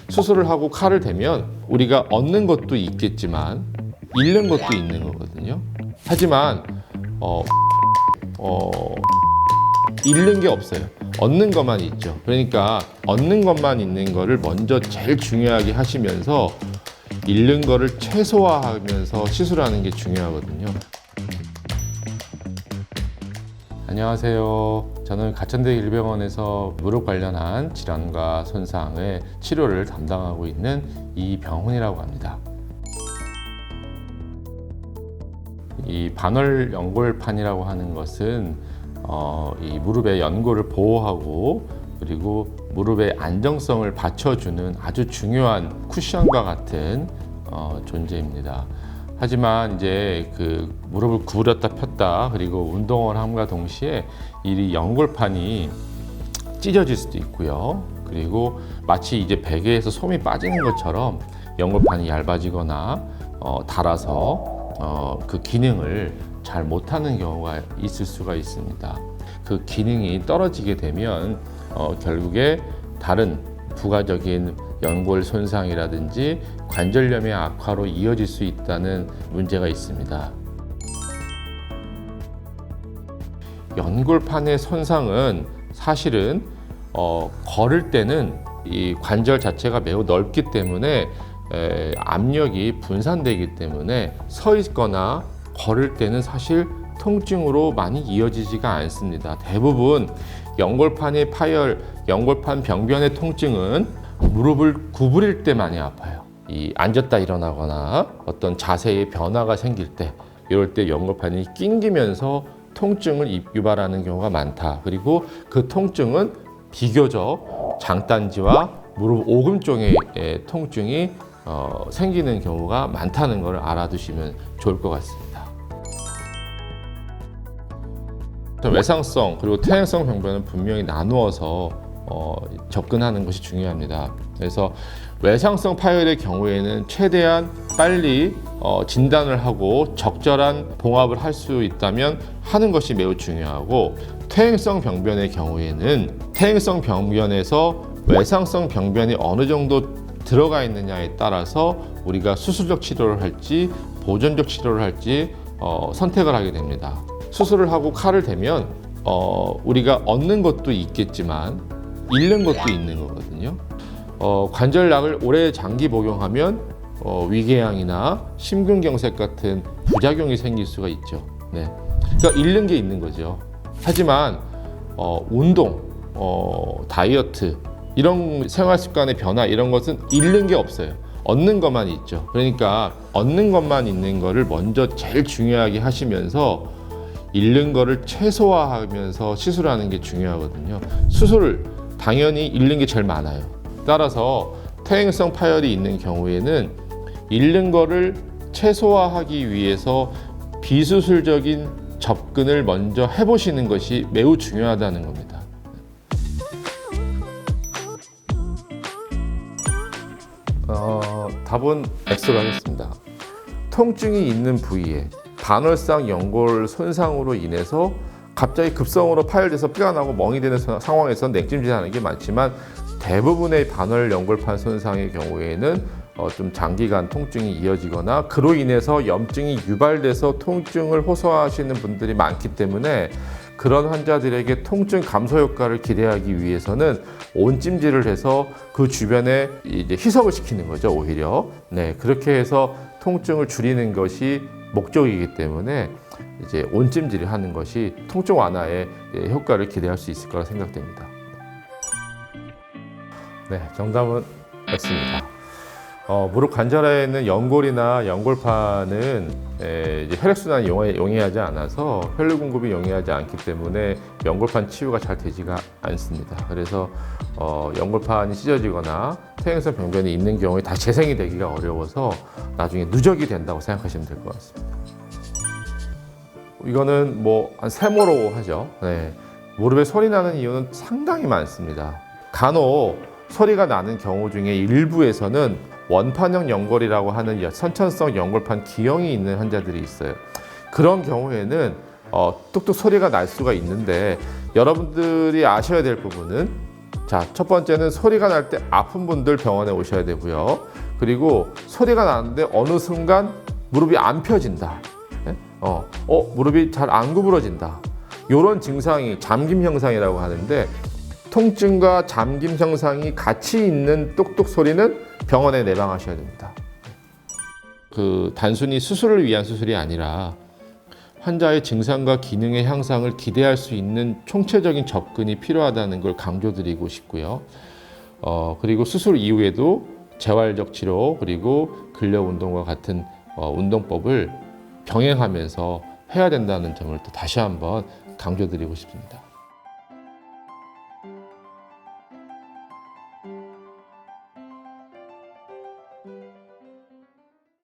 수술을 하고 칼을 대면 우리가 얻는 것도 있겠지만 잃는 것도 있는 거거든요. 하지만 잃는 게 없어요. 얻는 것만 있죠. 그러니까 얻는 것만 있는 거를 먼저 제일 중요하게 하시면서 잃는 거를 최소화하면서 시술하는 게 중요하거든요. 안녕하세요. 저는 가천대 일병원에서 무릎 관련한 질환과 손상의 치료를 담당하고 있는 이병훈이라고 합니다. 이 반월 연골판이라고 하는 것은 이 무릎의 연골을 보호하고 그리고 무릎의 안정성을 받쳐주는 아주 중요한 쿠션과 같은 존재입니다. 하지만 이제 그 무릎을 구부렸다 폈다 그리고 운동을 함과 동시에 이 연골판이 찢어질 수도 있고요. 그리고 마치 이제 베개에서 솜이 빠지는 것처럼 연골판이 얇아지거나 닳아서 그 기능을 잘 못하는 경우가 있을 수가 있습니다. 그 기능이 떨어지게 되면 결국에 다른 부가적인 연골 손상이라든지 관절염의 악화로 이어질 수 있다는 문제가 있습니다. 연골판의 손상은 사실은 걸을 때는 이 관절 자체가 매우 넓기 때문에 압력이 분산되기 때문에 서 있거나 걸을 때는 사실 통증으로 많이 이어지지가 않습니다. 대부분 연골판의 파열, 연골판 병변의 통증은 무릎을 구부릴 때 많이 아파요. 이 앉았다 일어나거나 어떤 자세의 변화가 생길 때, 이럴 때 연골판이 낑기면서 통증을 유발하는 경우가 많다. 그리고 그 통증은 비교적 장단지와 무릎 오금 쪽의 통증이 생기는 경우가 많다는 것을 알아두시면 좋을 것 같습니다. 외상성 그리고 퇴행성 병변은 분명히 나누어서 접근하는 것이 중요합니다. 그래서 외상성 파열의 경우에는 최대한 빨리 진단을 하고 적절한 봉합을 할 수 있다면 하는 것이 매우 중요하고, 퇴행성 병변의 경우에는 퇴행성 병변에서 외상성 병변이 어느 정도 들어가 있느냐에 따라서 우리가 수술적 치료를 할지 보존적 치료를 할지 선택을 하게 됩니다. 수술을 하고 칼을 대면 우리가 얻는 것도 있겠지만 잃는 것도 있는 거거든요. 관절약을 오래 장기 복용하면 위궤양이나 심근경색 같은 부작용이 생길 수가 있죠. 네. 그러니까 잃는 게 있는 거죠. 하지만 운동, 다이어트 이런 생활 습관의 변화 이런 것은 잃는 게 없어요. 얻는 것만 있죠. 그러니까 얻는 것만 있는 거를 먼저 제일 중요하게 하시면서 잃는 거를 최소화하면서 시술하는 게 중요하거든요. 수술을 당연히 잃는 게 제일 많아요. 따라서 퇴행성 파열이 있는 경우에는 잃는 거를 최소화하기 위해서 비수술적인 접근을 먼저 해보시는 것이 매우 중요하다는 겁니다. 답은 X로 하겠습니다. 통증이 있는 부위에 반월상 연골 손상으로 인해서 갑자기 급성으로 파열돼서 뼈가 나고 멍이 되는 상황에서 냉찜질하는 게 많지만, 대부분의 반월 연골판 손상의 경우에는 좀 장기간 통증이 이어지거나 그로 인해서 염증이 유발돼서 통증을 호소하시는 분들이 많기 때문에, 그런 환자들에게 통증 감소 효과를 기대하기 위해서는 온찜질을 해서 그 주변에 이제 희석을 시키는 거죠, 오히려. 네, 그렇게 해서 통증을 줄이는 것이 목적이기 때문에 이제 온찜질을 하는 것이 통증 완화에 효과를 기대할 수 있을 거라 생각됩니다. 네, 정답은 X입니다. 무릎 관절에 있는 연골이나 연골판은 이제 혈액순환이 용이하지 않아서 혈류 공급이 용이하지 않기 때문에 연골판 치유가 잘 되지가 않습니다. 그래서 연골판이 찢어지거나 퇴행성 병변이 있는 경우에 다시 재생이 되기가 어려워서 나중에 누적이 된다고 생각하시면 될 것 같습니다. 이거는 한 세모로 하죠. 네. 무릎에 소리 나는 이유는 상당히 많습니다. 간혹 소리가 나는 경우 중에 일부에서는 원판형 연골이라고 하는 선천성 연골판 기형이 있는 환자들이 있어요. 그런 경우에는 뚝뚝 소리가 날 수가 있는데, 여러분들이 아셔야 될 부분은 자, 첫 번째는 소리가 날 때 아픈 분들 병원에 오셔야 되고요. 그리고 소리가 나는데 어느 순간 무릎이 안 펴진다. 무릎이 잘 안 구부러진다. 이런 증상이 잠김 현상이라고 하는데, 통증과 잠김 현상이 같이 있는 똑똑 소리는 병원에 내방하셔야 됩니다. 단순히 수술을 위한 수술이 아니라 환자의 증상과 기능의 향상을 기대할 수 있는 총체적인 접근이 필요하다는 걸 강조드리고 싶고요. 그리고 수술 이후에도 재활적 치료 그리고 근력 운동과 같은 운동법을 병행하면서 해야 된다는 점을 또 다시 한번 강조드리고 싶습니다.